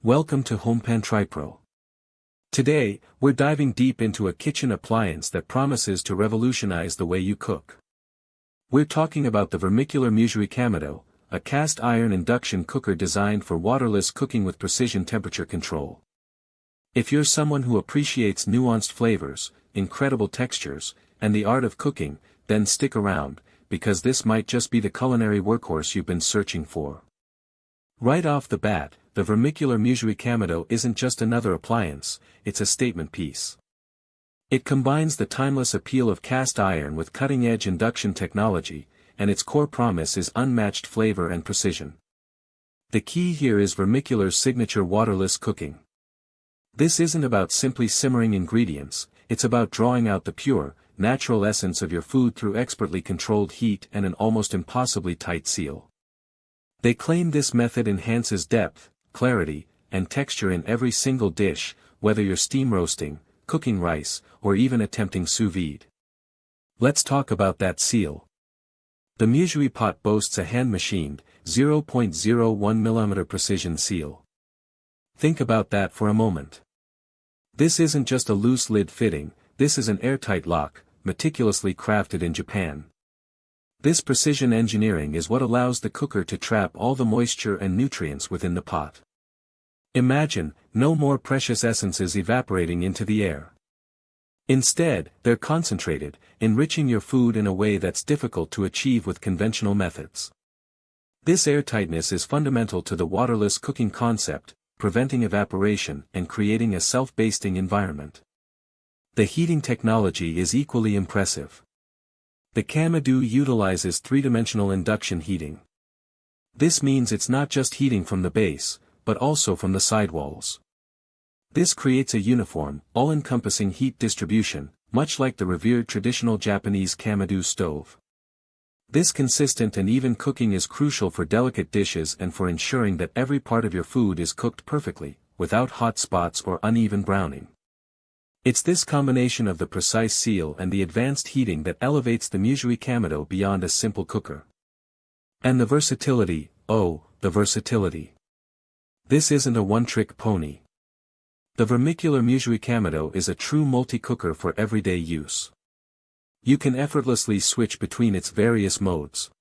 Welcome to HomePan TriPro. Today, we're diving deep into a kitchen appliance that promises to revolutionize the way you cook. We're talking about the Vermicular Musui-Kamado, a cast iron induction cooker designed for waterless cooking with precision temperature control. If you're someone who appreciates nuanced flavors, incredible textures, and the art of cooking, then stick around, because this might just be the culinary workhorse you've been searching for. Right off the bat, the Vermicular Musui-Kamado isn't just another appliance, it's a statement piece. It combines the timeless appeal of cast iron with cutting-edge induction technology, and its core promise is unmatched flavor and precision. The key here is Vermicular's signature waterless cooking. This isn't about simply simmering ingredients, it's about drawing out the pure, natural essence of your food through expertly controlled heat and an almost impossibly tight seal. They claim this method enhances depth, clarity, and texture in every single dish, whether you're steam roasting, cooking rice, or even attempting sous vide. Let's talk about that seal. The Musui pot boasts a hand-machined, 0.01 mm precision seal. Think about that for a moment. This isn't just a loose lid fitting, this is an airtight lock, meticulously crafted in Japan. This precision engineering is what allows the cooker to trap all the moisture and nutrients within the pot. Imagine, no more precious essences evaporating into the air. Instead, they're concentrated, enriching your food in a way that's difficult to achieve with conventional methods. This airtightness is fundamental to the waterless cooking concept, preventing evaporation and creating a self-basting environment. The heating technology is equally impressive. The Kamado utilizes three-dimensional induction heating. This means it's not just heating from the base, but also from the sidewalls. This creates a uniform, all-encompassing heat distribution, much like the revered traditional Japanese Kamado stove. This consistent and even cooking is crucial for delicate dishes and for ensuring that every part of your food is cooked perfectly, without hot spots or uneven browning. It's this combination of the precise seal and the advanced heating that elevates the Musui-Kamado beyond a simple cooker. And the versatility, oh, the versatility. This isn't a one-trick pony. The Vermicular Musui-Kamado is a true multi-cooker for everyday use. You can effortlessly switch between its various modes.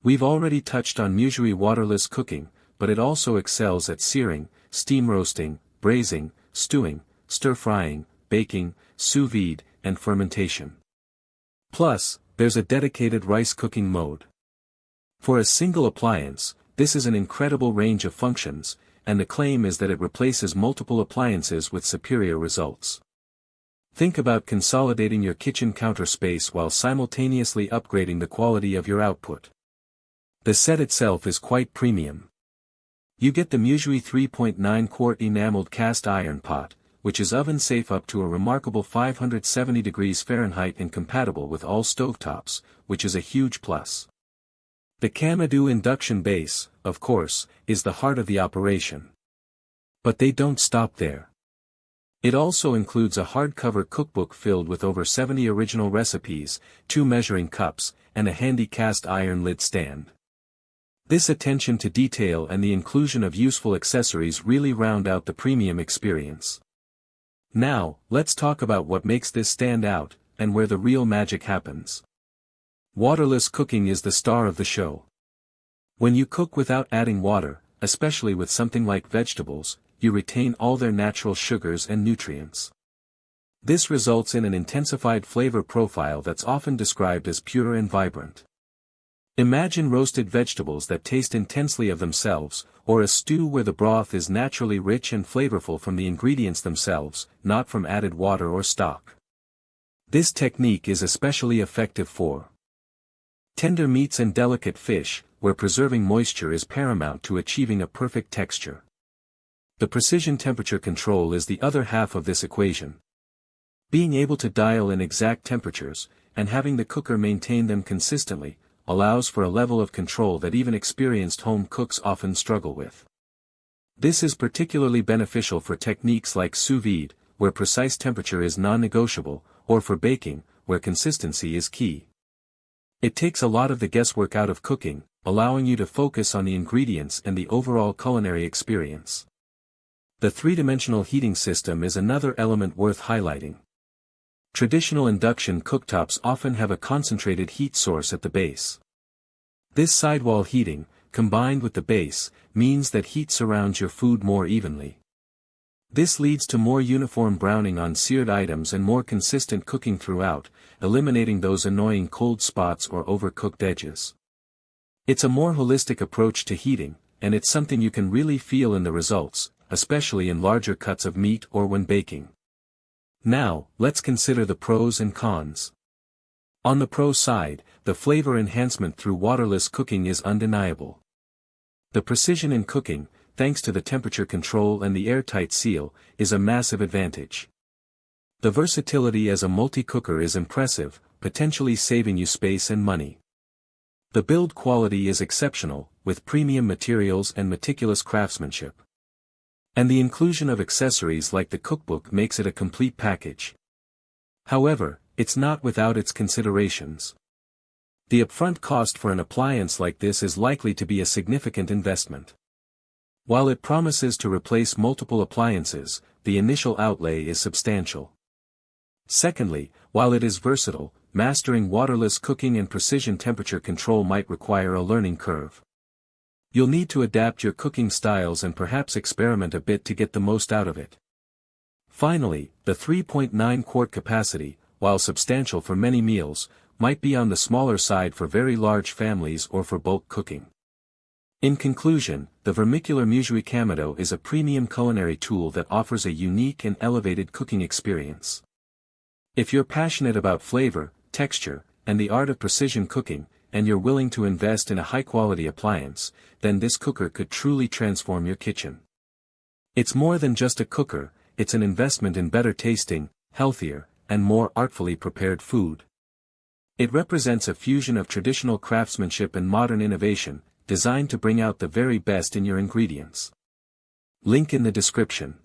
We've already touched on Musui waterless cooking, but it also excels at searing, steam roasting, braising, stewing, stir-frying, baking, sous vide, and fermentation. Plus, there's a dedicated rice cooking mode. For a single appliance, this is an incredible range of functions, and the claim is that it replaces multiple appliances with superior results. Think about consolidating your kitchen counter space while simultaneously upgrading the quality of your output. The set itself is quite premium. You get the Musui 3.9-quart enameled cast iron pot, which is oven-safe up to a remarkable 570 degrees Fahrenheit and compatible with all stovetops, which is a huge plus. The Kamado induction base, of course, is the heart of the operation. But they don't stop there. It also includes a hardcover cookbook filled with over 70 original recipes, 2 measuring cups, and a handy cast iron lid stand. This attention to detail and the inclusion of useful accessories really round out the premium experience. Now, let's talk about what makes this stand out, and where the real magic happens. Waterless cooking is the star of the show. When you cook without adding water, especially with something like vegetables, you retain all their natural sugars and nutrients. This results in an intensified flavor profile that's often described as pure and vibrant. Imagine roasted vegetables that taste intensely of themselves, or a stew where the broth is naturally rich and flavorful from the ingredients themselves, not from added water or stock. This technique is especially effective for tender meats and delicate fish, where preserving moisture is paramount to achieving a perfect texture. The precision temperature control is the other half of this equation. Being able to dial in exact temperatures, and having the cooker maintain them consistently, allows for a level of control that even experienced home cooks often struggle with. This is particularly beneficial for techniques like sous vide, where precise temperature is non-negotiable, or for baking, where consistency is key. It takes a lot of the guesswork out of cooking, allowing you to focus on the ingredients and the overall culinary experience. The three-dimensional heating system is another element worth highlighting. Traditional induction cooktops often have a concentrated heat source at the base. This sidewall heating, combined with the base, means that heat surrounds your food more evenly. This leads to more uniform browning on seared items and more consistent cooking throughout, eliminating those annoying cold spots or overcooked edges. It's a more holistic approach to heating, and it's something you can really feel in the results, especially in larger cuts of meat or when baking. Now, let's consider the pros and cons. On the pro side, the flavor enhancement through waterless cooking is undeniable. The precision in cooking, thanks to the temperature control and the airtight seal, is a massive advantage. The versatility as a multi-cooker is impressive, potentially saving you space and money. The build quality is exceptional, with premium materials and meticulous craftsmanship. And the inclusion of accessories like the cookbook makes it a complete package. However, it's not without its considerations. The upfront cost for an appliance like this is likely to be a significant investment. While it promises to replace multiple appliances, the initial outlay is substantial. Secondly, while it is versatile, mastering waterless cooking and precision temperature control might require a learning curve. You'll need to adapt your cooking styles and perhaps experiment a bit to get the most out of it. Finally, the 3.9-quart capacity, while substantial for many meals, might be on the smaller side for very large families or for bulk cooking. In conclusion, the Vermicular Musui-Kamado is a premium culinary tool that offers a unique and elevated cooking experience. If you're passionate about flavor, texture, and the art of precision cooking, and you're willing to invest in a high-quality appliance, then this cooker could truly transform your kitchen. It's more than just a cooker, it's an investment in better tasting, healthier, and more artfully prepared food. It represents a fusion of traditional craftsmanship and modern innovation, designed to bring out the very best in your ingredients. Link in the description.